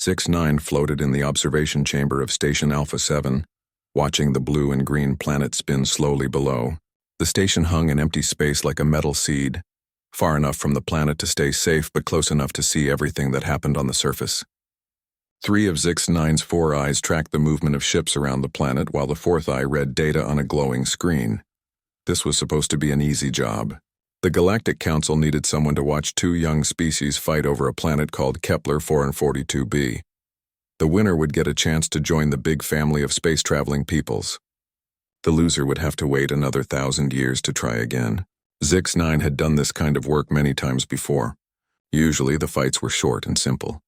6-9 floated in the observation chamber of Station Alpha 7, watching the blue and green planet spin slowly below. The station hung in empty space like a metal seed, far enough from the planet to stay safe but close enough to see everything that happened on the surface. 3 of 6-9's 4 eyes tracked the movement of ships around the planet while the 4th eye read data on a glowing screen. This was supposed to be an easy job. The Galactic Council needed someone to watch 2 young species fight over a planet called Kepler 442b. The winner would get a chance to join the big family of space-traveling peoples. The loser would have to wait another 1,000 years to try again. 6-9 had done this kind of work many times before. Usually the fights were short and simple.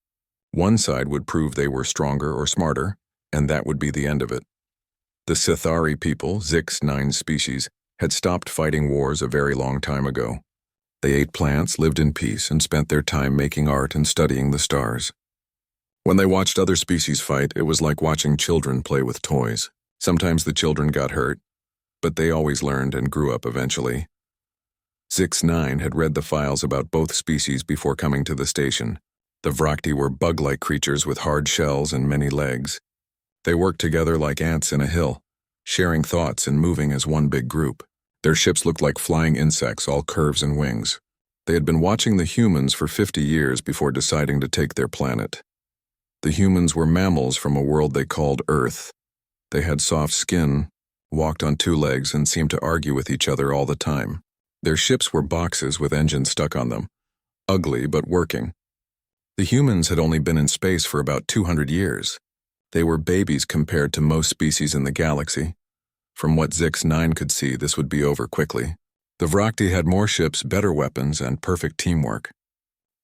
One side would prove they were stronger or smarter, and that would be the end of it. The Sithari people, 6-9's species, had stopped fighting wars a very long time ago. They ate plants, lived in peace, and spent their time making art and studying the stars. When they watched other species fight, it was like watching children play with toys. Sometimes the children got hurt, but they always learned and grew up eventually. 6-9 had read the files about both species before coming to the station. The Vrakti were bug-like creatures with hard shells and many legs. They worked together like ants in a hill, sharing thoughts and moving as one big group. Their ships looked like flying insects, all curves and wings. They had been watching the humans for 50 years before deciding to take their planet. The humans were mammals from a world they called Earth. They had soft skin, walked on 2 legs, and seemed to argue with each other all the time. Their ships were boxes with engines stuck on them, ugly but working. The humans had only been in space for about 200 years. They were babies compared to most species in the galaxy. From what 6-9 could see, this would be over quickly. The Vrakti had more ships, better weapons, and perfect teamwork.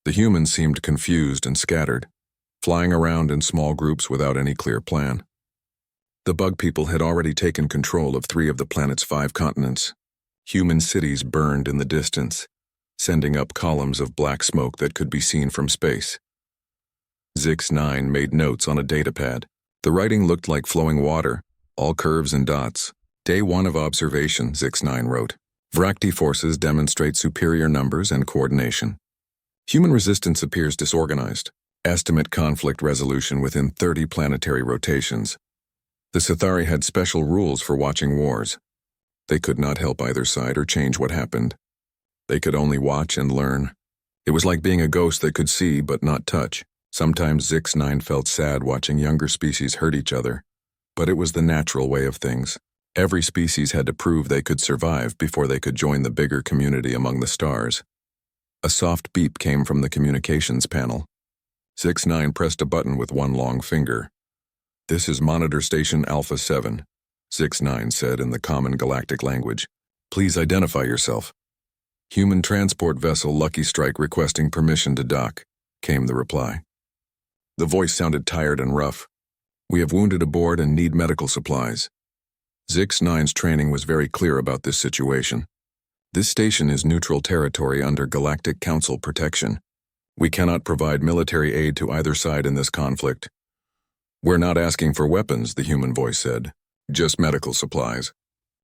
The humans seemed confused and scattered, flying around in small groups without any clear plan. The bug people had already taken control of 3 of the planet's 5 continents. Human cities burned in the distance, sending up columns of black smoke that could be seen from space. 6-9 made notes on a datapad. The writing looked like flowing water, all curves and dots. Day 1 of observation, 6-9 wrote. Vrakti forces demonstrate superior numbers and coordination. Human resistance appears disorganized. Estimate conflict resolution within 30 planetary rotations. The Sithari had special rules for watching wars. They could not help either side or change what happened. They could only watch and learn. It was like being a ghost that could see but not touch. Sometimes 6-9 felt sad watching younger species hurt each other, but it was the natural way of things. Every species had to prove they could survive before they could join the bigger community among the stars. A soft beep came from the communications panel. 6-9 pressed a button with one long finger. "This is Monitor Station Alpha 7, 6-9 said in the common galactic language. "Please identify yourself." "Human transport vessel Lucky Strike requesting permission to dock," came the reply. The voice sounded tired and rough. "We have wounded aboard and need medical supplies." 6-9's training was very clear about this situation. This station is neutral territory under Galactic Council protection. We cannot provide military aid to either side in this conflict. "We're not asking for weapons," the human voice said. "Just medical supplies.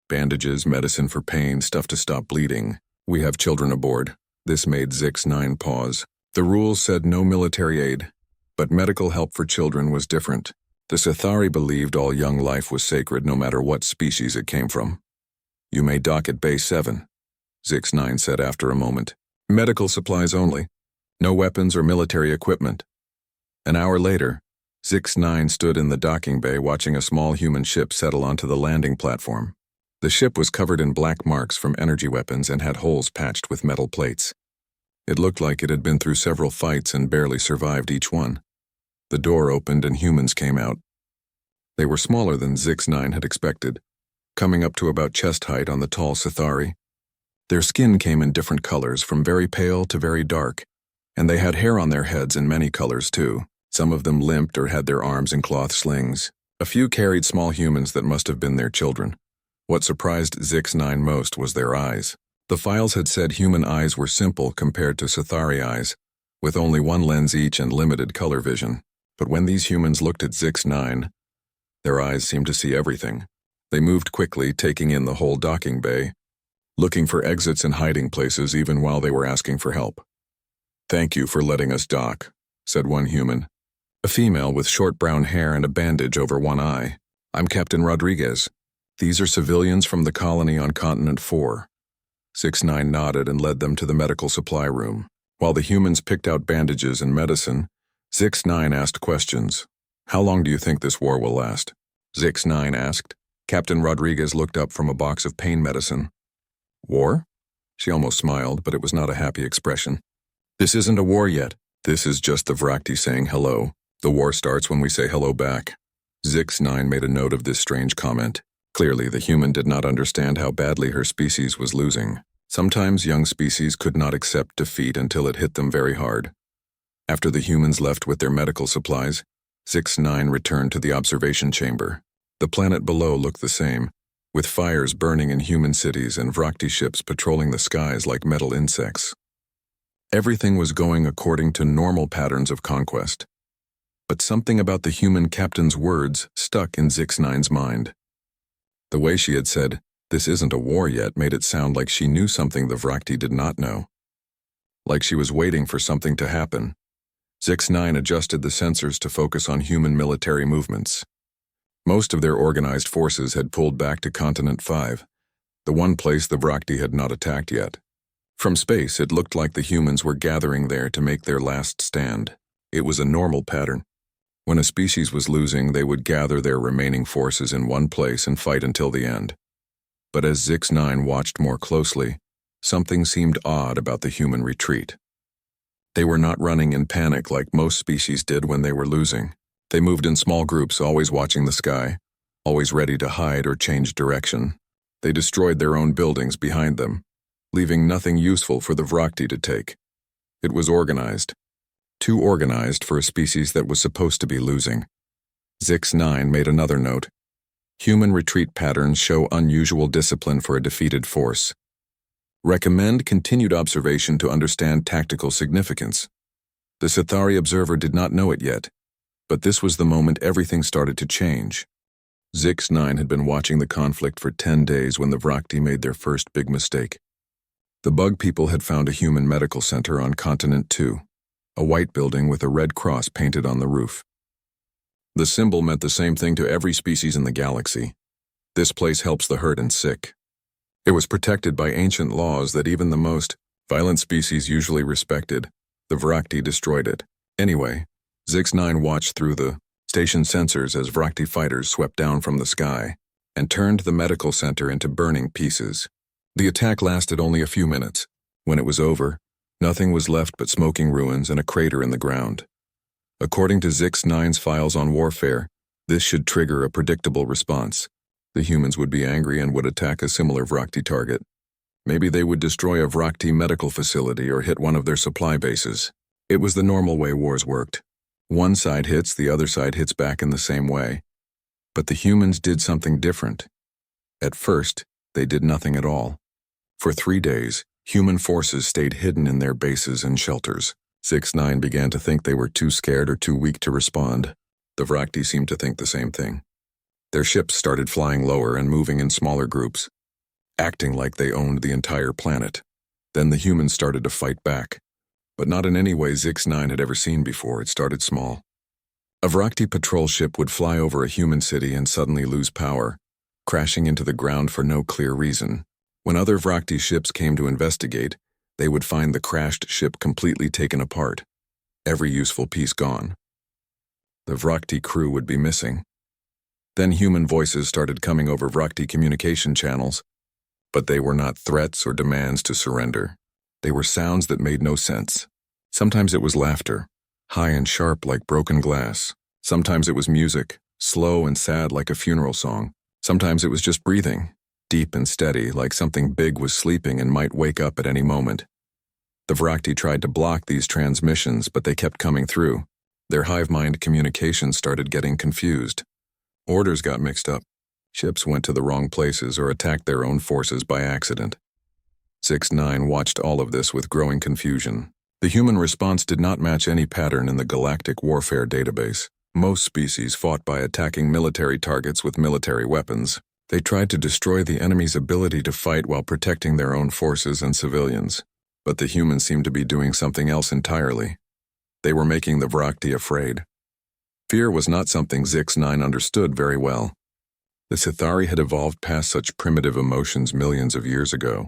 Bandages, medicine for pain, stuff to stop bleeding. We have children aboard." This made 6-9 pause. The rules said no military aid, but medical help for children was different. The Sithari believed all young life was sacred no matter what species it came from. "You may dock at Base 7, 6-9 said after a moment. "Medical supplies only. No weapons or military equipment." An hour later, 6-9 stood in the docking bay watching a small human ship settle onto the landing platform. The ship was covered in black marks from energy weapons and had holes patched with metal plates. It looked like it had been through several fights and barely survived each one. The door opened and humans came out. They were smaller than 6-9 had expected, coming up to about chest height on the tall Sithari. Their skin came in different colors, from very pale to very dark, and they had hair on their heads in many colors too. Some of them limped or had their arms in cloth slings. A few carried small humans that must have been their children. What surprised 6-9 most was their eyes. The files had said human eyes were simple compared to Sithari eyes, with only one lens each and limited color vision. But when these humans looked at 6-9, their eyes seemed to see everything. They moved quickly, taking in the whole docking bay, looking for exits and hiding places even while they were asking for help. "Thank you for letting us dock," said one human. A female with short brown hair and a bandage over one eye. I'm Captain Rodriguez. These are civilians from the colony on Continent 4. 6-9 nodded and led them to the medical supply room. While the humans picked out bandages and medicine, 6-9 asked questions. How long do you think this war will last? 6-9 asked. Captain Rodriguez looked up from a box of pain medicine. War? She almost smiled, but it was not a happy expression. This isn't a war yet. This is just the Vrakti saying hello. The war starts when we say hello back. 6-9 made a note of this strange comment. Clearly, the human did not understand how badly her species was losing. Sometimes young species could not accept defeat until it hit them very hard. After the humans left with their medical supplies, 6-9 returned to the observation chamber. The planet below looked the same, with fires burning in human cities and Vrakti ships patrolling the skies like metal insects. Everything was going according to normal patterns of conquest. But something about the human captain's words stuck in 6-9's mind. The way she had said, "This isn't a war yet," made it sound like she knew something the Vrakti did not know. Like she was waiting for something to happen. 6-9 adjusted the sensors to focus on human military movements. Most of their organized forces had pulled back to Continent 5, the one place the Vrakti had not attacked yet. From space, it looked like the humans were gathering there to make their last stand. It was a normal pattern. When a species was losing, they would gather their remaining forces in one place and fight until the end. But as 6-9 watched more closely, something seemed odd about the human retreat. They were not running in panic like most species did when they were losing. They moved in small groups, always watching the sky, always ready to hide or change direction. They destroyed their own buildings behind them, leaving nothing useful for the Vrakti to take. It was organized. Too organized for a species that was supposed to be losing. 6-9 made another note. Human retreat patterns show unusual discipline for a defeated force. Recommend continued observation to understand tactical significance. The Sithari observer did not know it yet, but this was the moment everything started to change. 6-9 had been watching the conflict for 10 days when the Vrakti made their first big mistake. The bug people had found a human medical center on Continent 2. A white building with a red cross painted on the roof. The symbol meant the same thing to every species in the galaxy. This place helps the hurt and sick. It was protected by ancient laws that even the most violent species usually respected. The Vrakti destroyed it. Anyway, 6-9 watched through the station sensors as Vrakti fighters swept down from the sky and turned the medical center into burning pieces. The attack lasted only a few minutes. When it was over, nothing was left but smoking ruins and a crater in the ground. According to 6-9's files on warfare, this should trigger a predictable response. The humans would be angry and would attack a similar Vrakti target. Maybe they would destroy a Vrakti medical facility or hit one of their supply bases. It was the normal way wars worked. One side hits, the other side hits back in the same way. But the humans did something different. At first, they did nothing at all. For 3 days, human forces stayed hidden in their bases and shelters. 6-9 began to think they were too scared or too weak to respond. The Vrakti seemed to think the same thing. Their ships started flying lower and moving in smaller groups, acting like they owned the entire planet. Then the humans started to fight back, but not in any way 6-9 had ever seen before. It started small. A Vrakti patrol ship would fly over a human city and suddenly lose power, crashing into the ground for no clear reason. When other Vrakti ships came to investigate, they would find the crashed ship completely taken apart, every useful piece gone. The Vrakti crew would be missing. Then human voices started coming over Vrakti communication channels, but they were not threats or demands to surrender. They were sounds that made no sense. Sometimes it was laughter, high and sharp like broken glass. Sometimes it was music, slow and sad like a funeral song. Sometimes it was just breathing, deep and steady, like something big was sleeping and might wake up at any moment. The Vrakti tried to block these transmissions, but they kept coming through. Their hive-mind communication started getting confused. Orders got mixed up. Ships went to the wrong places or attacked their own forces by accident. 6-9 watched all of this with growing confusion. The human response did not match any pattern in the Galactic Warfare database. Most species fought by attacking military targets with military weapons. They tried to destroy the enemy's ability to fight while protecting their own forces and civilians. But the humans seemed to be doing something else entirely. They were making the Vrakti afraid. Fear was not something Zix-9 understood very well. The Sithari had evolved past such primitive emotions millions of years ago.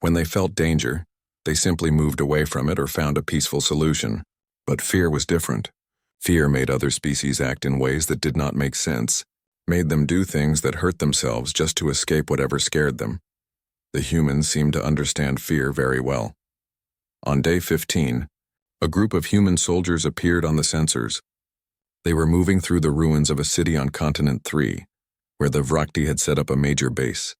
When they felt danger, they simply moved away from it or found a peaceful solution. But fear was different. Fear made other species act in ways that did not make sense, made them do things that hurt themselves just to escape whatever scared them. The humans seemed to understand fear very well. On day 15, a group of human soldiers appeared on the sensors. They were moving through the ruins of a city on Continent 3, where the Vrakti had set up a major base.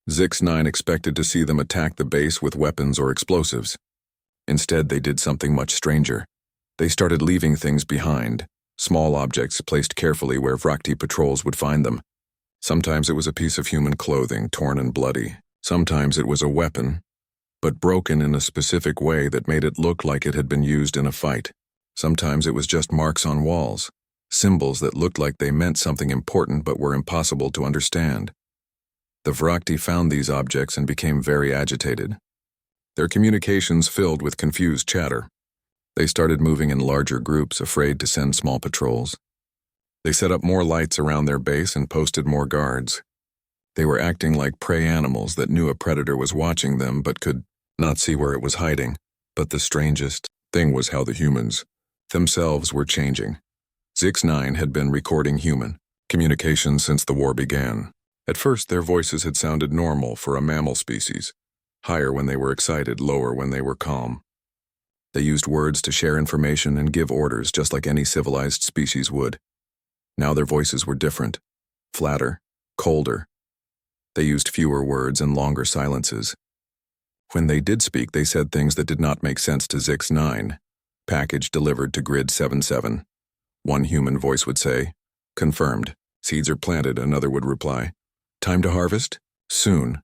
Zix-9 expected to see them attack the base with weapons or explosives. Instead, they did something much stranger. They started leaving things behind, small objects placed carefully where Vrakti patrols would find them. Sometimes it was a piece of human clothing, torn and bloody. Sometimes it was a weapon, but broken in a specific way that made it look like it had been used in a fight. Sometimes it was just marks on walls, symbols that looked like they meant something important but were impossible to understand. The Vrakti found these objects and became very agitated. Their communications filled with confused chatter. They started moving in larger groups, afraid to send small patrols. They set up more lights around their base and posted more guards. They were acting like prey animals that knew a predator was watching them but could not see where it was hiding. But the strangest thing was how the humans themselves were changing. Zix-9 had been recording human communications since the war began. At first, their voices had sounded normal for a mammal species, higher when they were excited, lower when they were calm. They used words to share information and give orders just like any civilized species would. Now their voices were different, flatter, colder. They used fewer words and longer silences. When they did speak, they said things that did not make sense to Zix-9. Package delivered to Grid 77. One human voice would say, "Confirmed. Seeds are planted," another would reply, "Time to harvest? Soon."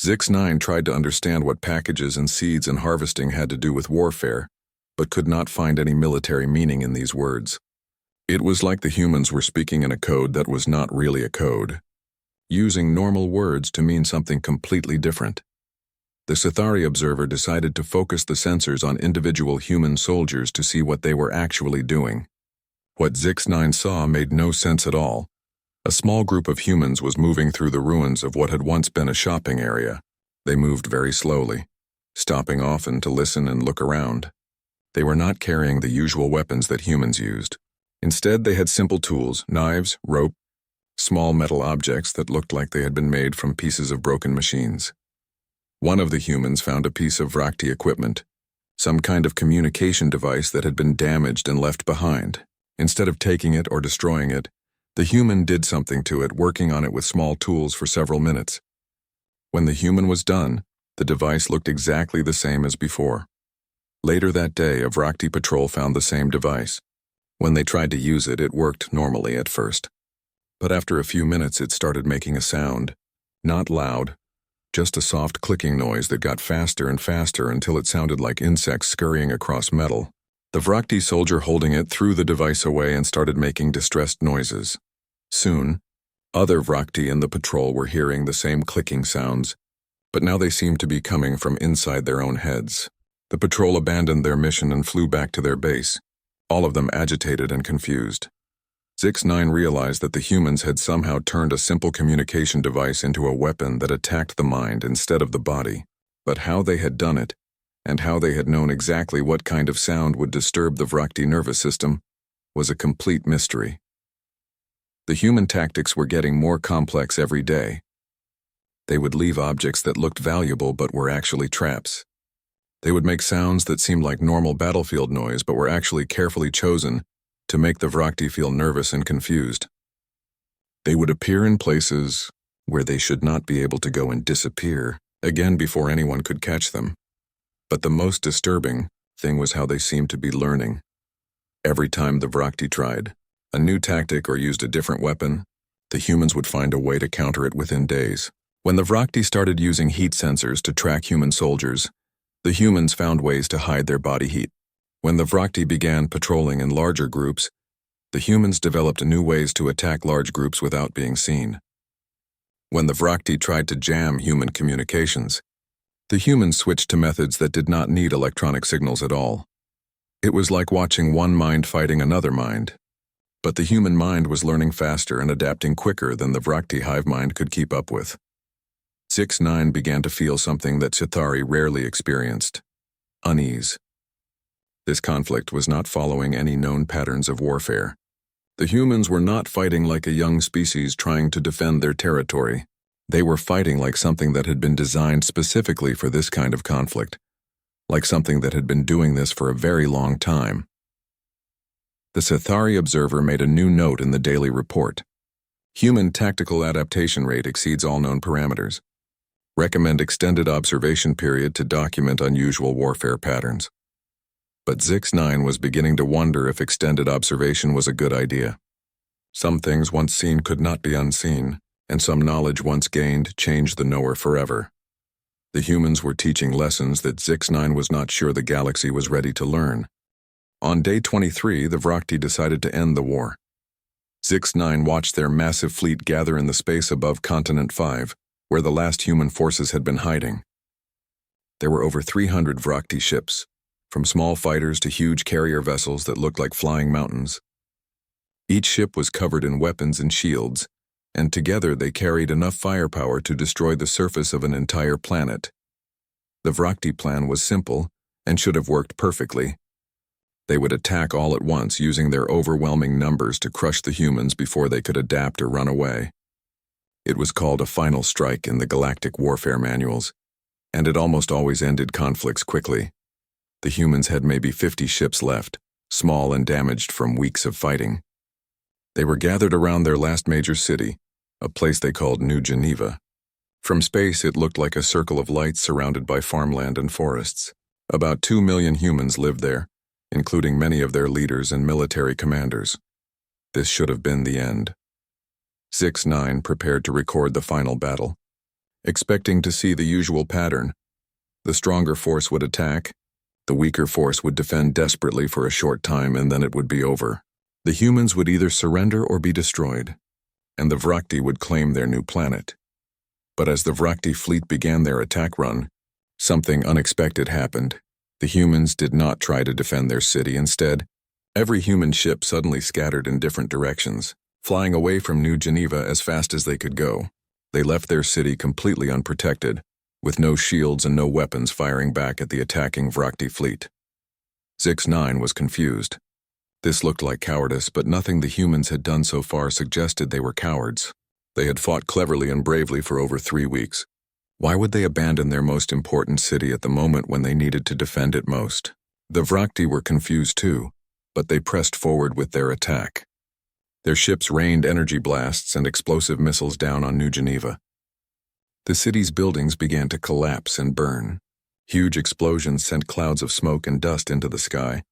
Zix-9 tried to understand what packages and seeds and harvesting had to do with warfare, but could not find any military meaning in these words. It was like the humans were speaking in a code that was not really a code, using normal words to mean something completely different. The Sithari observer decided to focus the sensors on individual human soldiers to see what they were actually doing. What Zix-9 saw made no sense at all. A small group of humans was moving through the ruins of what had once been a shopping area. They moved very slowly, stopping often to listen and look around. They were not carrying the usual weapons that humans used. Instead, they had simple tools, knives, rope, small metal objects that looked like they had been made from pieces of broken machines. One of the humans found a piece of Vrakti equipment, some kind of communication device that had been damaged and left behind. Instead of taking it or destroying it, the human did something to it, working on it with small tools for several minutes. When the human was done, the device looked exactly the same as before. Later that day, a Vrakti patrol found the same device. When they tried to use it, it worked normally at first. But after a few minutes, it started making a sound. Not loud, just a soft clicking noise that got faster and faster until it sounded like insects scurrying across metal. The Vrakti soldier holding it threw the device away and started making distressed noises. Soon, other Vrakti in the patrol were hearing the same clicking sounds, but now they seemed to be coming from inside their own heads. The patrol abandoned their mission and flew back to their base, all of them agitated and confused. Zix-9 realized that the humans had somehow turned a simple communication device into a weapon that attacked the mind instead of the body. But how they had done it, and how they had known exactly what kind of sound would disturb the Vrakti nervous system, was a complete mystery. The human tactics were getting more complex every day. They would leave objects that looked valuable but were actually traps. They would make sounds that seemed like normal battlefield noise but were actually carefully chosen to make the Vrakti feel nervous and confused. They would appear in places where they should not be able to go and disappear, again before anyone could catch them. But the most disturbing thing was how they seemed to be learning. Every time the Vrakti tried a new tactic or used a different weapon, the humans would find a way to counter it within days. When the Vrakti started using heat sensors to track human soldiers, the humans found ways to hide their body heat. When the Vrakti began patrolling in larger groups, the humans developed new ways to attack large groups without being seen. When the Vrakti tried to jam human communications, the humans switched to methods that did not need electronic signals at all. It was like watching one mind fighting another mind. But the human mind was learning faster and adapting quicker than the Vrakti hive mind could keep up with. 6-9 began to feel something that Sithari rarely experienced: unease. This conflict was not following any known patterns of warfare. The humans were not fighting like a young species trying to defend their territory. They were fighting like something that had been designed specifically for this kind of conflict, like something that had been doing this for a very long time. The Sithari observer made a new note in the daily report. Human tactical adaptation rate exceeds all known parameters. Recommend extended observation period to document unusual warfare patterns. But 6-9 was beginning to wonder if extended observation was a good idea. Some things once seen could not be unseen, and some knowledge once gained changed the knower forever. The humans were teaching lessons that 6-9 was not sure the galaxy was ready to learn. On day 23, the Vrakti decided to end the war. 6-9 watched their massive fleet gather in the space above Continent 5, where the last human forces had been hiding. There were over 300 Vrakti ships, from small fighters to huge carrier vessels that looked like flying mountains. Each ship was covered in weapons and shields, and together they carried enough firepower to destroy the surface of an entire planet. The Vrakti plan was simple and should have worked perfectly. They would attack all at once using their overwhelming numbers to crush the humans before they could adapt or run away. It was called a final strike in the galactic warfare manuals, and it almost always ended conflicts quickly. The humans had maybe 50 ships left, small and damaged from weeks of fighting. They were gathered around their last major city, a place they called New Geneva. From space, it looked like a circle of lights surrounded by farmland and forests. About 2 million humans lived there, including many of their leaders and military commanders. This should have been the end. 6-9 prepared to record the final battle, expecting to see the usual pattern. The stronger force would attack, the weaker force would defend desperately for a short time, and then it would be over. The humans would either surrender or be destroyed, and the Vrakti would claim their new planet. But as the Vrakti fleet began their attack run, something unexpected happened. The humans did not try to defend their city. Instead, every human ship suddenly scattered in different directions, flying away from New Geneva as fast as they could go. They left their city completely unprotected, with no shields and no weapons firing back at the attacking Vrakti fleet. 6-9 was confused. This looked like cowardice, but nothing the humans had done so far suggested they were cowards. They had fought cleverly and bravely for over 3 weeks. Why would they abandon their most important city at the moment when they needed to defend it most? The Vrakti were confused too, but they pressed forward with their attack. Their ships rained energy blasts and explosive missiles down on New Geneva. The city's buildings began to collapse and burn. Huge explosions sent clouds of smoke and dust into the sky.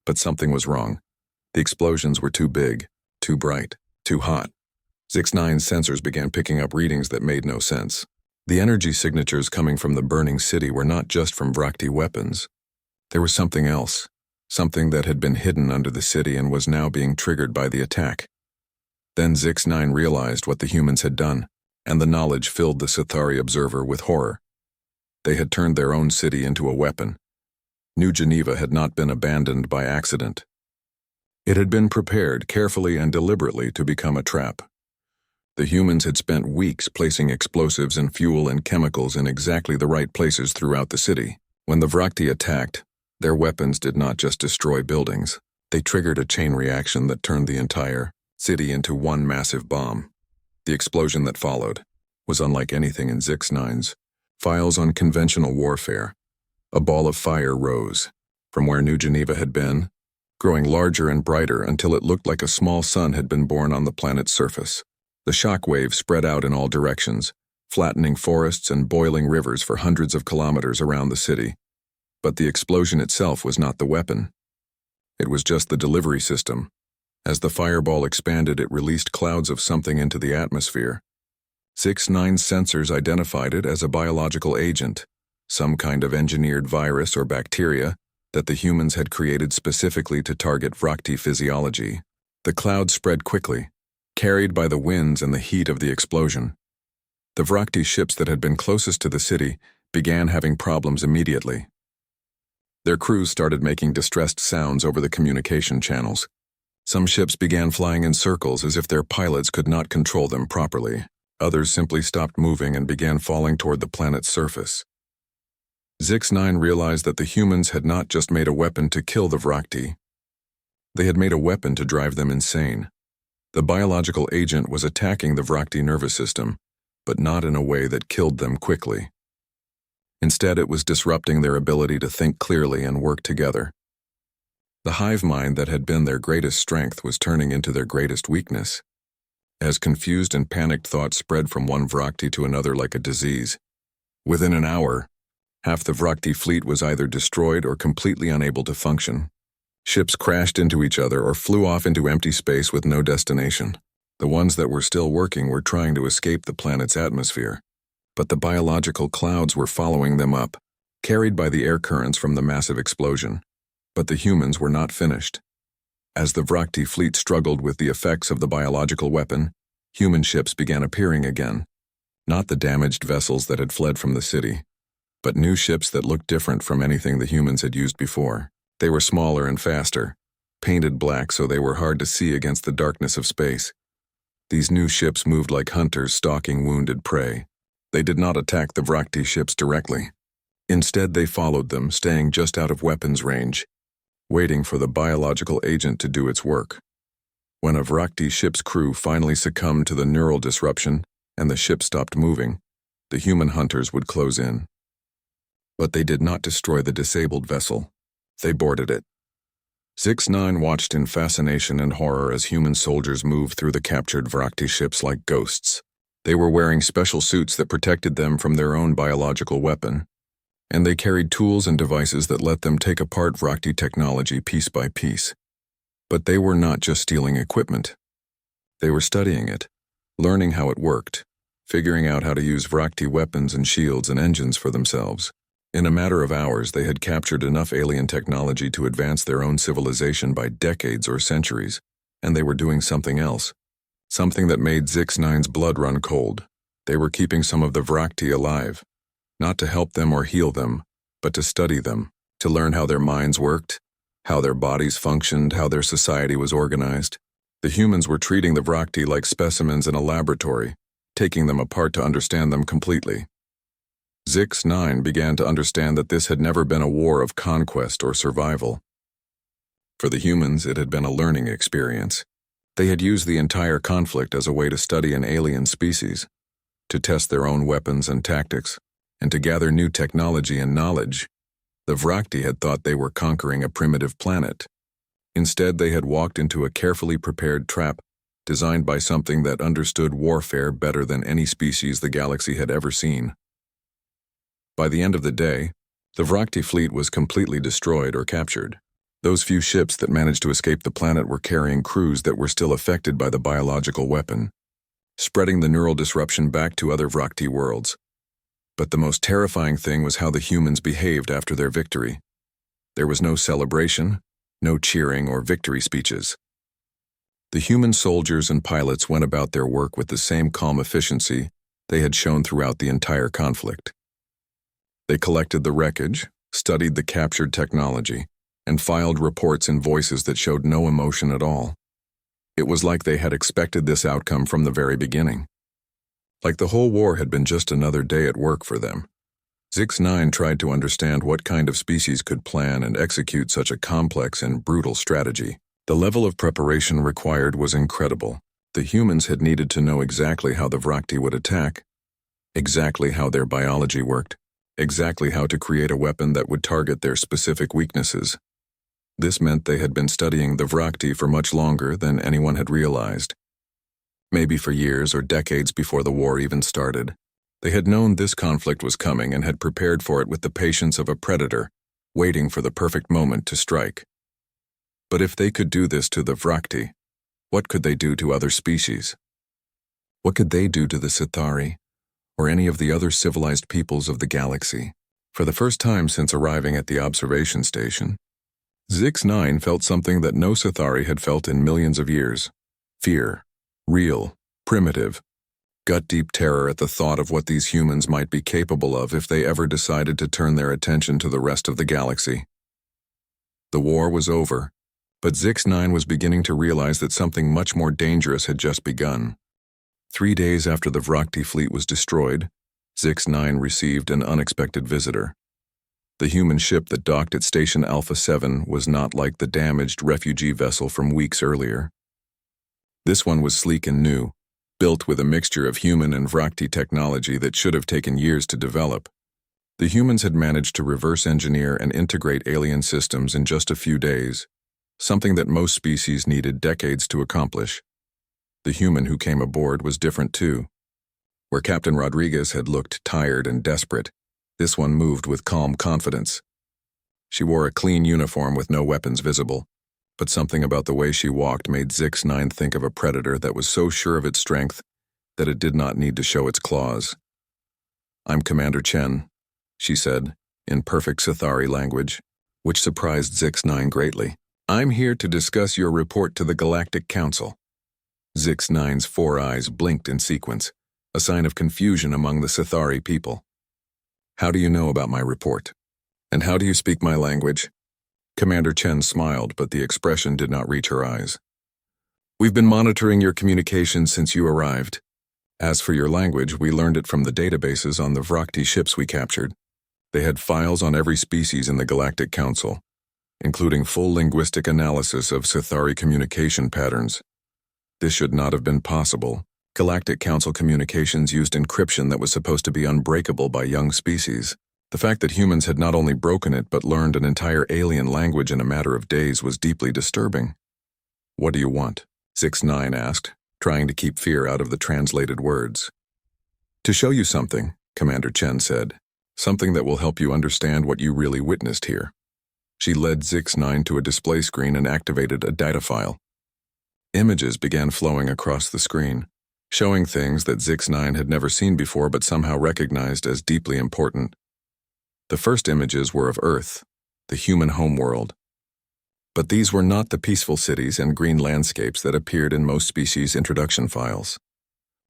But something was wrong. The explosions were too big, too bright, too hot. 6-9's sensors began picking up readings that made no sense. The energy signatures coming from the burning city were not just from Vrakti weapons. There was something else, something that had been hidden under the city and was now being triggered by the attack. Then 6-9 realized what the humans had done, and the knowledge filled the Sithari observer with horror. They had turned their own city into a weapon. New Geneva had not been abandoned by accident. It had been prepared carefully and deliberately to become a trap. The humans had spent weeks placing explosives and fuel and chemicals in exactly the right places throughout the city. When the Vrakti attacked, their weapons did not just destroy buildings. They triggered a chain reaction that turned the entire city into one massive bomb. The explosion that followed was unlike anything in 6-9's files on conventional warfare. A ball of fire rose from where New Geneva had been, growing larger and brighter until it looked like a small sun had been born on the planet's surface. The shock wave spread out in all directions, flattening forests and boiling rivers for hundreds of kilometers around the city. But the explosion itself was not the weapon. It was just the delivery system. As the fireball expanded, it released clouds of something into the atmosphere. 6-9's sensors identified it as a biological agent, some kind of engineered virus or bacteria that the humans had created specifically to target Vrakti physiology. The clouds spread quickly, carried by the winds and the heat of the explosion. The Vrakti ships that had been closest to the city began having problems immediately. Their crews started making distressed sounds over the communication channels. Some ships began flying in circles as if their pilots could not control them properly. Others simply stopped moving and began falling toward the planet's surface. Zix-9 realized that the humans had not just made a weapon to kill the Vrakti. They had made a weapon to drive them insane. The biological agent was attacking the Vrakti nervous system, but not in a way that killed them quickly. Instead, it was disrupting their ability to think clearly and work together. The hive mind that had been their greatest strength was turning into their greatest weakness. As confused and panicked thoughts spread from one Vrakti to another like a disease. Within an hour, half the Vrakti fleet was either destroyed or completely unable to function. Ships crashed into each other or flew off into empty space with no destination. The ones that were still working were trying to escape the planet's atmosphere. But the biological clouds were following them up, carried by the air currents from the massive explosion. But the humans were not finished. As the Vrakti fleet struggled with the effects of the biological weapon, human ships began appearing again. Not the damaged vessels that had fled from the city, but new ships that looked different from anything the humans had used before. They were smaller and faster, painted black so they were hard to see against the darkness of space. These new ships moved like hunters stalking wounded prey. They did not attack the Vrakti ships directly. Instead, they followed them, staying just out of weapons range, waiting for the biological agent to do its work. When a Vrakti ship's crew finally succumbed to the neural disruption and the ship stopped moving, the human hunters would close in. But they did not destroy the disabled vessel. They boarded it. Zix-9 watched in fascination and horror as human soldiers moved through the captured Vrakti ships like ghosts. They were wearing special suits that protected them from their own biological weapon, and they carried tools and devices that let them take apart Vrakti technology piece by piece. But they were not just stealing equipment. They were studying it, learning how it worked, figuring out how to use Vrakti weapons and shields and engines for themselves. In a matter of hours, they had captured enough alien technology to advance their own civilization by decades or centuries, and they were doing something else. Something that made Zix-9's blood run cold. They were keeping some of the Vrakti alive, not to help them or heal them, but to study them, to learn how their minds worked, how their bodies functioned, how their society was organized. The humans were treating the Vrakti like specimens in a laboratory, taking them apart to understand them completely. Zix-9 began to understand that this had never been a war of conquest or survival. For the humans, it had been a learning experience. They had used the entire conflict as a way to study an alien species, to test their own weapons and tactics, and to gather new technology and knowledge. The Vrakti had thought they were conquering a primitive planet. Instead, they had walked into a carefully prepared trap designed by something that understood warfare better than any species the galaxy had ever seen. By the end of the day, the Vrakti fleet was completely destroyed or captured. Those few ships that managed to escape the planet were carrying crews that were still affected by the biological weapon, spreading the neural disruption back to other Vrakti worlds. But the most terrifying thing was how the humans behaved after their victory. There was no celebration, no cheering or victory speeches. The human soldiers and pilots went about their work with the same calm efficiency they had shown throughout the entire conflict. They collected the wreckage, studied the captured technology, and filed reports in voices that showed no emotion at all. It was like they had expected this outcome from the very beginning. Like the whole war had been just another day at work for them. Zix-9 tried to understand what kind of species could plan and execute such a complex and brutal strategy. The level of preparation required was incredible. The humans had needed to know exactly how the Vrakti would attack, exactly how their biology worked, exactly how to create a weapon that would target their specific weaknesses. This meant they had been studying the Vrakti for much longer than anyone had realized. Maybe for years or decades before the war even started. They had known this conflict was coming and had prepared for it with the patience of a predator, waiting for the perfect moment to strike. But if they could do this to the Vrakti, what could they do to other species? What could they do to the Sithari, or any of the other civilized peoples of the galaxy? For the first time since arriving at the observation station, Zix-9 felt something that no Sithari had felt in millions of years. Fear. Real. Primitive. Gut-deep terror at the thought of what these humans might be capable of if they ever decided to turn their attention to the rest of the galaxy. The war was over, But Zix-9 was beginning to realize that something much more dangerous had just begun. 3 days after the Vrakti fleet was destroyed, Zix-9 received an unexpected visitor. The human ship that docked at Station Alpha 7 was not like the damaged refugee vessel from weeks earlier. This one was sleek and new, built with a mixture of human and Vrakti technology that should have taken years to develop. The humans had managed to reverse engineer and integrate alien systems in just a few days, something that most species needed decades to accomplish. The human who came aboard was different too. Where Captain Rodriguez had looked tired and desperate, this one moved with calm confidence. She wore a clean uniform with no weapons visible, but something about the way she walked made Zix-9 think of a predator that was so sure of its strength that it did not need to show its claws. "I'm Commander Chen," she said, in perfect Sithari language, which surprised Zix-9 greatly. "I'm here to discuss your report to the Galactic Council." Zix-9's 4 eyes blinked in sequence, a sign of confusion among the Sithari people. "How do you know about my report? And how do you speak my language?" Commander Chen smiled, but the expression did not reach her eyes. "We've been monitoring your communications since you arrived. As for your language, we learned it from the databases on the Vrakti ships we captured. They had files on every species in the Galactic Council, including full linguistic analysis of Sithari communication patterns. This should not have been possible. Galactic Council communications used encryption that was supposed to be unbreakable by young species. The fact that humans had not only broken it but learned an entire alien language in a matter of days was deeply disturbing. "What do you want?" Zix-9 asked, trying to keep fear out of the translated words. "To show you something," Commander Chen said. "Something that will help you understand what you really witnessed here." She led Zix-9 to a display screen and activated a data file. Images began flowing across the screen, showing things that Zix-9 had never seen before but somehow recognized as deeply important. The first images were of Earth, the human homeworld. But these were not the peaceful cities and green landscapes that appeared in most species' introduction files.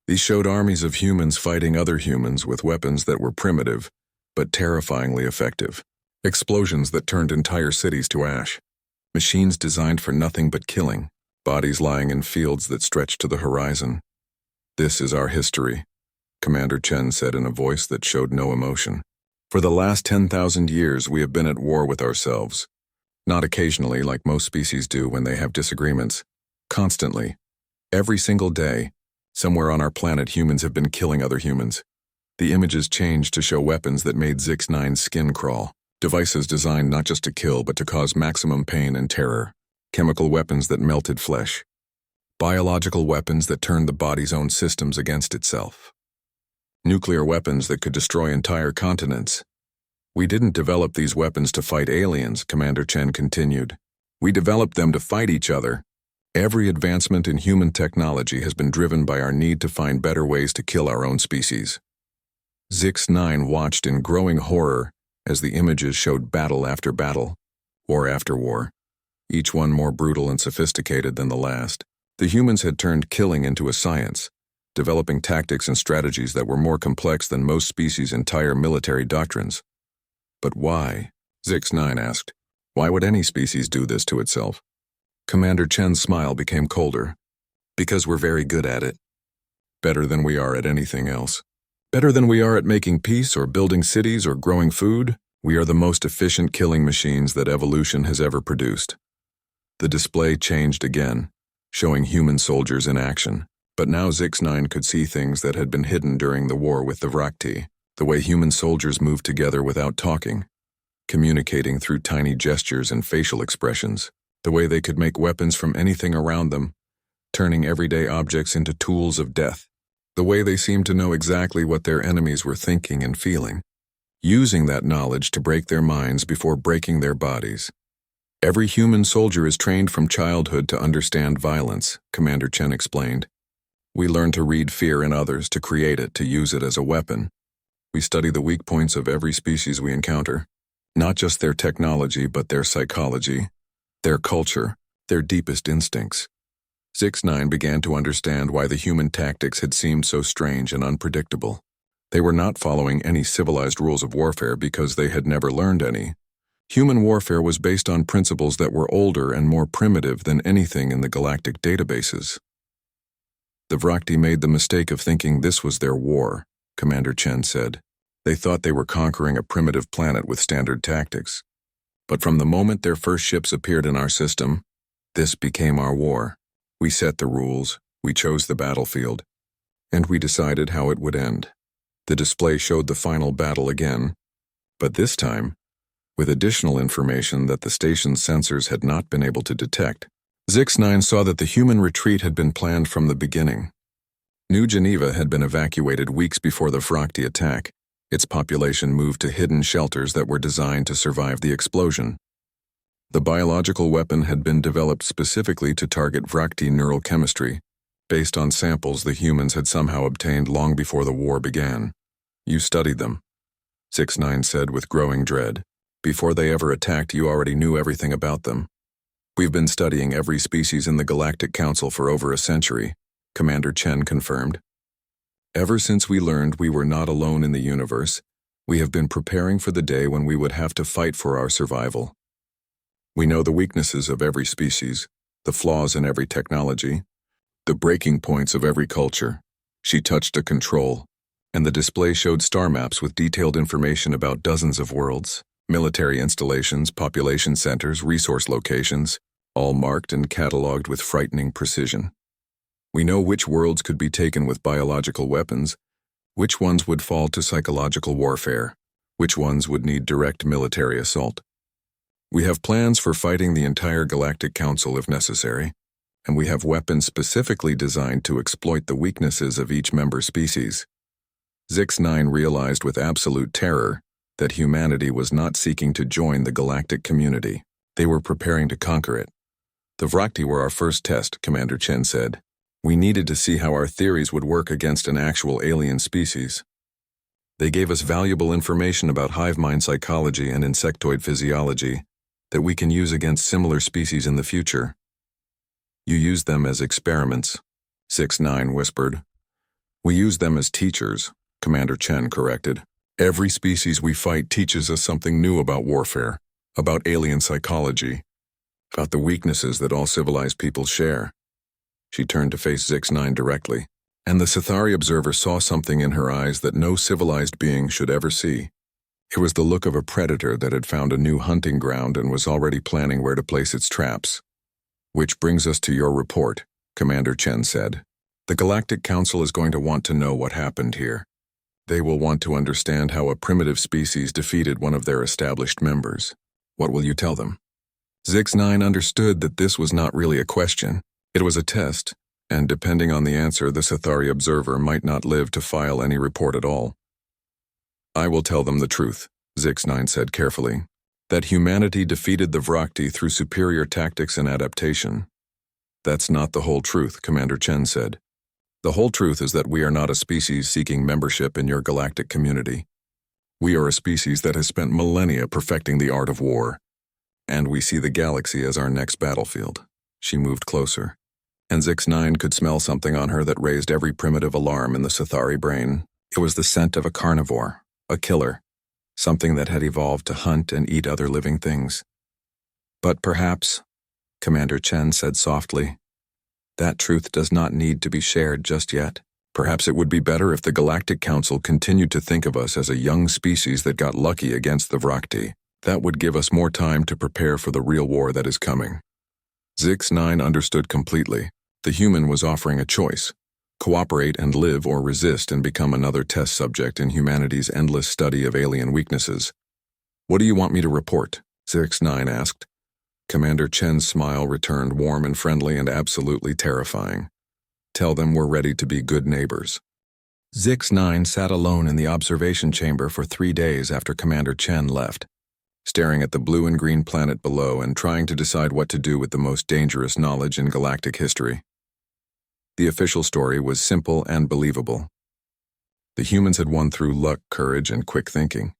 These showed armies of humans fighting other humans with weapons that were primitive, but terrifyingly effective. Explosions that turned entire cities to ash. Machines designed for nothing but killing. Bodies lying in fields that stretched to the horizon. "This is our history," Commander Chen said in a voice that showed no emotion. "For the last 10,000 years, we have been at war with ourselves. Not occasionally, like most species do when they have disagreements. Constantly. Every single day, somewhere on our planet, humans have been killing other humans." The images changed to show weapons that made Zix-9's skin crawl. Devices designed not just to kill, but to cause maximum pain and terror. Chemical weapons that melted flesh. Biological weapons that turned the body's own systems against itself. Nuclear weapons that could destroy entire continents. "We didn't develop these weapons to fight aliens," Commander Chen continued. "We developed them to fight each other. Every advancement in human technology has been driven by our need to find better ways to kill our own species." Zix-9 watched in growing horror as the images showed battle after battle, war after war, each one more brutal and sophisticated than the last. The humans had turned killing into a science, developing tactics and strategies that were more complex than most species' entire military doctrines. "But why?" Zix-9 asked. "Why would any species do this to itself?" Commander Chen's smile became colder. "Because we're very good at it. Better than we are at anything else. Better than we are at making peace or building cities or growing food. We are the most efficient killing machines that evolution has ever produced." The display changed again, showing human soldiers in action. But now Zix-9 could see things that had been hidden during the war with the Vrakti. The way human soldiers moved together without talking, communicating through tiny gestures and facial expressions. The way they could make weapons from anything around them, turning everyday objects into tools of death. The way they seemed to know exactly what their enemies were thinking and feeling, using that knowledge to break their minds before breaking their bodies. "Every human soldier is trained from childhood to understand violence," Commander Chen explained. "We learn to read fear in others, to create it, to use it as a weapon. We study the weak points of every species we encounter, not just their technology, but their psychology, their culture, their deepest instincts." Zix-9 began to understand why the human tactics had seemed so strange and unpredictable. They were not following any civilized rules of warfare because they had never learned any. Human warfare was based on principles that were older and more primitive than anything in the galactic databases. The Vrakti made the mistake of thinking this was their war, Commander Chen said. They thought they were conquering a primitive planet with standard tactics. But from the moment their first ships appeared in our system, this became our war. We set the rules, we chose the battlefield, and we decided how it would end. The display showed the final battle again, but this time, with additional information that the station's sensors had not been able to detect. Zix-9 saw that the human retreat had been planned from the beginning. New Geneva had been evacuated weeks before the Vrakti attack. Its population moved to hidden shelters that were designed to survive the explosion. The biological weapon had been developed specifically to target Vrakti neural chemistry, based on samples the humans had somehow obtained long before the war began. You studied them, Zix-9 said with growing dread. Before they ever attacked, you already knew everything about them. We've been studying every species in the Galactic Council for over a century, Commander Chen confirmed. Ever since we learned we were not alone in the universe, we have been preparing for the day when we would have to fight for our survival. We know the weaknesses of every species, the flaws in every technology, the breaking points of every culture. She touched a control, and the display showed star maps with detailed information about dozens of worlds, military installations, population centers, resource locations, all marked and cataloged with frightening precision. We know which worlds could be taken with biological weapons, which ones would fall to psychological warfare, which ones would need direct military assault. We have plans for fighting the entire Galactic Council if necessary, and we have weapons specifically designed to exploit the weaknesses of each member species. Zix-9 realized with absolute terror that humanity was not seeking to join the galactic community. They were preparing to conquer it. The Vrakti were our first test, Commander Chen said. We needed to see how our theories would work against an actual alien species. They gave us valuable information about hive mind psychology and insectoid physiology that we can use against similar species in the future. You used them as experiments, Zix-9 whispered. We use them as teachers, Commander Chen corrected. Every species we fight teaches us something new about warfare, about alien psychology, about the weaknesses that all civilized peoples share. She turned to face Zix-9 directly, and the Sithari observer saw something in her eyes that no civilized being should ever see. It was the look of a predator that had found a new hunting ground and was already planning where to place its traps. Which brings us to your report, Commander Chen said. The Galactic Council is going to want to know what happened here. They will want to understand how a primitive species defeated one of their established members. What will you tell them? Zix-9 understood that this was not really a question. It was a test, and depending on the answer, the Sithari observer might not live to file any report at all. I will tell them the truth, Zix-9 said carefully, that humanity defeated the Vrakti through superior tactics and adaptation. That's not the whole truth, Commander Chen said. The whole truth is that we are not a species seeking membership in your galactic community. We are a species that has spent millennia perfecting the art of war, and we see the galaxy as our next battlefield. She moved closer, and Zix-9 could smell something on her that raised every primitive alarm in the Sithari brain. It was the scent of a carnivore, a killer, something that had evolved to hunt and eat other living things. But perhaps, Commander Chen said softly, that truth does not need to be shared just yet. Perhaps it would be better if the Galactic Council continued to think of us as a young species that got lucky against the Vrakti. That would give us more time to prepare for the real war that is coming. Zix-9 understood completely. The human was offering a choice. Cooperate and live or resist and become another test subject in humanity's endless study of alien weaknesses. What do you want me to report? Zix-9 asked. Commander Chen's smile returned warm and friendly and absolutely terrifying. Tell them we're ready to be good neighbors. Zix-9 sat alone in the observation chamber for 3 days after Commander Chen left, staring at the blue and green planet below and trying to decide what to do with the most dangerous knowledge in galactic history. The official story was simple and believable. The humans had won through luck, courage, and quick thinking.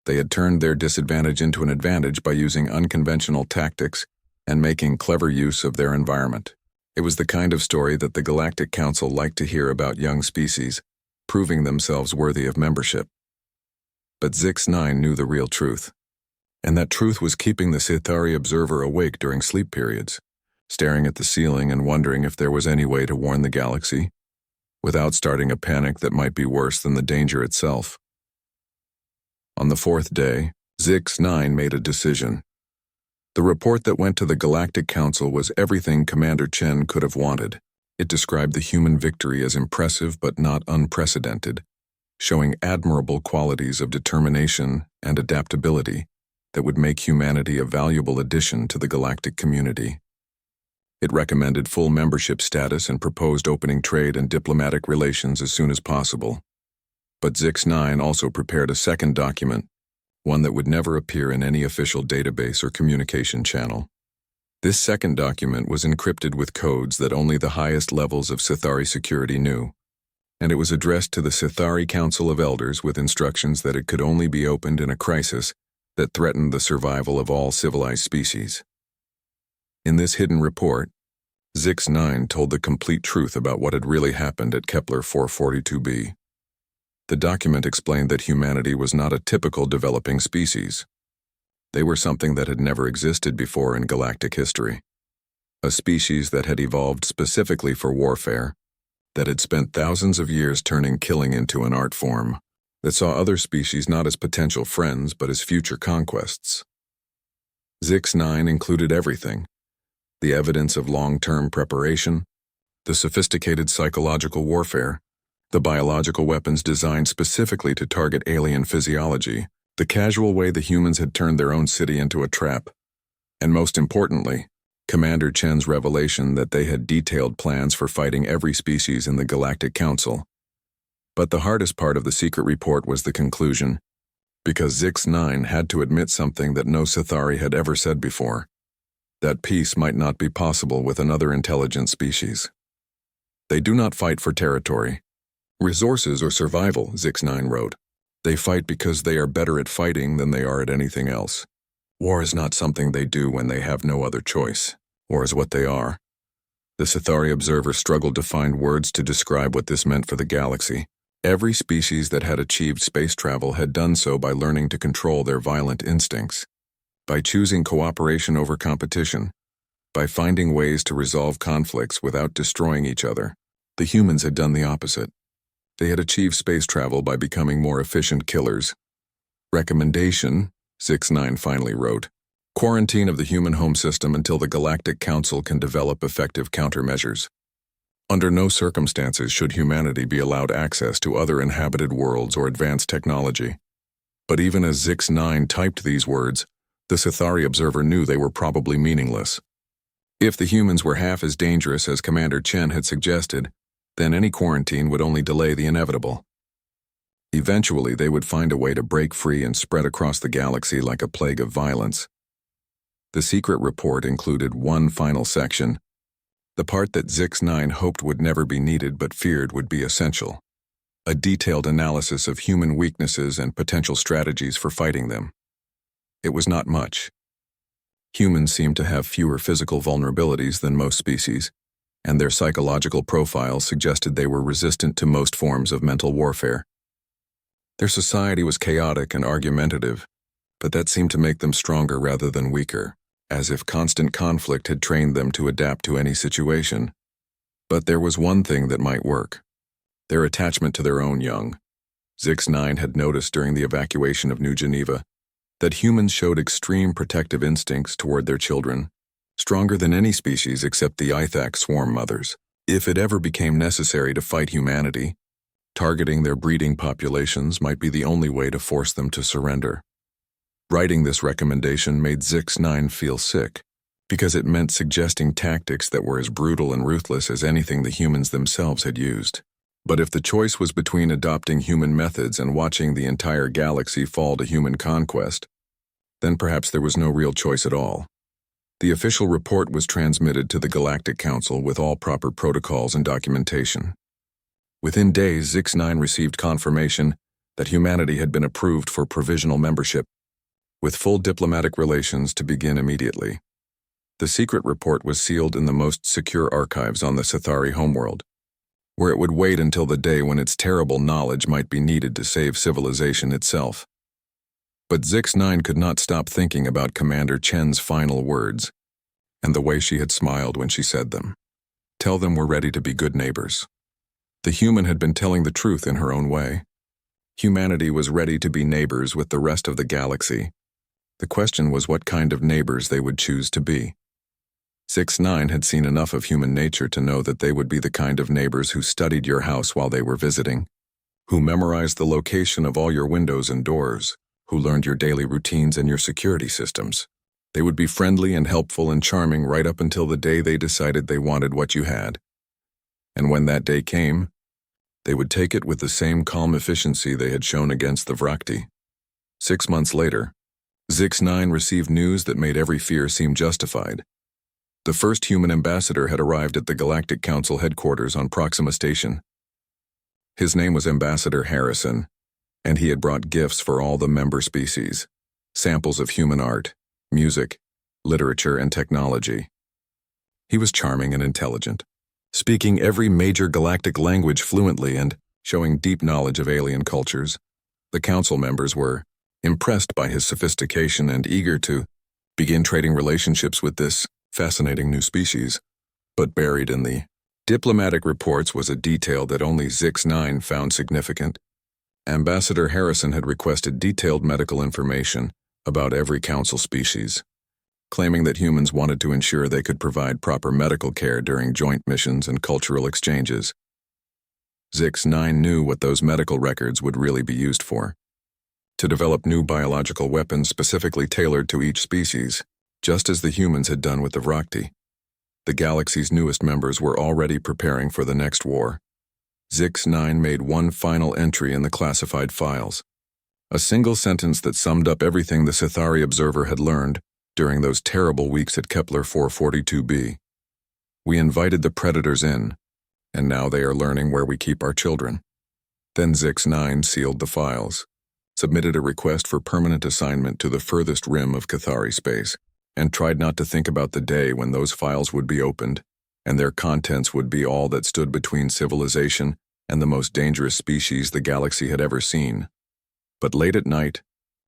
They had turned their disadvantage into an advantage by using unconventional tactics and making clever use of their environment. It was the kind of story that the Galactic Council liked to hear about young species, proving themselves worthy of membership. But Zix-9 knew the real truth. And that truth was keeping the Sithari observer awake during sleep periods, staring at the ceiling and wondering if there was any way to warn the galaxy, without starting a panic that might be worse than the danger itself. On the fourth day, Zix-9 made a decision. The report that went to the Galactic Council was everything Commander Chen could have wanted. It described the human victory as impressive but not unprecedented, showing admirable qualities of determination and adaptability that would make humanity a valuable addition to the galactic community. It recommended full membership status and proposed opening trade and diplomatic relations as soon as possible. But Zix-9 also prepared a second document, one that would never appear in any official database or communication channel. This second document was encrypted with codes that only the highest levels of Sithari security knew, and it was addressed to the Sithari Council of Elders with instructions that it could only be opened in a crisis that threatened the survival of all civilized species. In this hidden report, Zix-9 told the complete truth about what had really happened at Kepler 442b. The document explained that humanity was not a typical developing species. They were something that had never existed before in galactic history. A species that had evolved specifically for warfare, that had spent thousands of years turning killing into an art form, that saw other species not as potential friends but as future conquests. Zix-9 included everything: the evidence of long-term preparation, the sophisticated psychological warfare, the biological weapons designed specifically to target alien physiology, the casual way the humans had turned their own city into a trap, and most importantly, Commander Chen's revelation that they had detailed plans for fighting every species in the Galactic Council. But the hardest part of the secret report was the conclusion, because Zix-9 had to admit something that no Sithari had ever said before: that peace might not be possible with another intelligent species. They do not fight for territory, resources, or survival, Zix-9 wrote. They fight because they are better at fighting than they are at anything else. War is not something they do when they have no other choice, or is what they are. The Sithari observer struggled to find words to describe what this meant for the galaxy. Every species that had achieved space travel had done so by learning to control their violent instincts, by choosing cooperation over competition, by finding ways to resolve conflicts without destroying each other. The humans had done the opposite. They had achieved space travel by becoming more efficient killers. Recommendation, Zix-9 finally wrote: quarantine of the human home system until the Galactic Council can develop effective countermeasures. Under no circumstances should humanity be allowed access to other inhabited worlds or advanced technology. But even as Zix-9 typed these words, the Sithari observer knew they were probably meaningless. If the humans were half as dangerous as Commander Chen had suggested, then any quarantine would only delay the inevitable. Eventually, they would find a way to break free and spread across the galaxy like a plague of violence. The secret report included one final section, the part that Zix-9 hoped would never be needed but feared would be essential: a detailed analysis of human weaknesses and potential strategies for fighting them. It was not much. Humans seemed to have fewer physical vulnerabilities than most species, and their psychological profiles suggested they were resistant to most forms of mental warfare. Their society was chaotic and argumentative, but that seemed to make them stronger rather than weaker, as if constant conflict had trained them to adapt to any situation. But there was one thing that might work: their attachment to their own young. Zix-9 had noticed during the evacuation of New Geneva that humans showed extreme protective instincts toward their children, stronger than any species except the Ithak swarm mothers. If it ever became necessary to fight humanity, targeting their breeding populations might be the only way to force them to surrender. Writing this recommendation made Zix-9 feel sick, because it meant suggesting tactics that were as brutal and ruthless as anything the humans themselves had used. But if the choice was between adopting human methods and watching the entire galaxy fall to human conquest, then perhaps there was no real choice at all. The official report was transmitted to the Galactic Council with all proper protocols and documentation. Within days, Zix-9 received confirmation that humanity had been approved for provisional membership, with full diplomatic relations to begin immediately. The secret report was sealed in the most secure archives on the Sithari homeworld, where it would wait until the day when its terrible knowledge might be needed to save civilization itself. But Zix-9 could not stop thinking about Commander Chen's final words, and the way she had smiled when she said them. Tell them we're ready to be good neighbors. The human had been telling the truth in her own way. Humanity was ready to be neighbors with the rest of the galaxy. The question was what kind of neighbors they would choose to be. Zix-9 had seen enough of human nature to know that they would be the kind of neighbors who studied your house while they were visiting, who memorized the location of all your windows and doors, who learned your daily routines and your security systems. They would be friendly and helpful and charming right up until the day they decided they wanted what you had. And when that day came, they would take it with the same calm efficiency they had shown against the Vrakti. 6 months later, Zix-9 received news that made every fear seem justified. The first human ambassador had arrived at the Galactic Council headquarters on Proxima Station. His name was Ambassador Harrison, and he had brought gifts for all the member species, samples of human art, music, literature, and technology. He was charming and intelligent, speaking every major galactic language fluently and showing deep knowledge of alien cultures. The council members were impressed by his sophistication and eager to begin trading relationships with this fascinating new species. But buried in the diplomatic reports was a detail that only Zix-9 found significant. Ambassador Harrison had requested detailed medical information about every council species, claiming that humans wanted to ensure they could provide proper medical care during joint missions and cultural exchanges. Zix-9 knew what those medical records would really be used for: to develop new biological weapons specifically tailored to each species, just as the humans had done with the Vrakti. The galaxy's newest members were already preparing for the next war. Zix-9 made one final entry in the classified files, a single sentence that summed up everything the Sithari Observer had learned during those terrible weeks at Kepler 442b. We invited the predators in, and now they are learning where we keep our children. Then Zix-9 sealed the files, submitted a request for permanent assignment to the furthest rim of Cathari space, and tried not to think about the day when those files would be opened, and their contents would be all that stood between civilization and the most dangerous species the galaxy had ever seen. But late at night,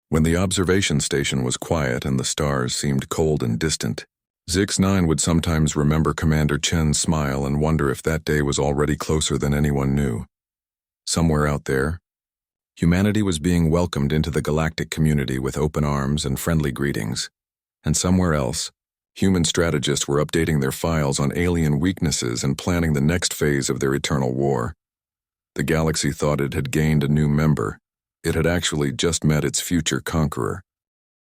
when the observation station was quiet and the stars seemed cold and distant, Zix-9 would sometimes remember Commander Chen's smile and wonder if that day was already closer than anyone knew. Somewhere out there, humanity was being welcomed into the galactic community with open arms and friendly greetings. And somewhere else, human strategists were updating their files on alien weaknesses and planning the next phase of their eternal war. The galaxy thought it had gained a new member. It had actually just met its future conqueror.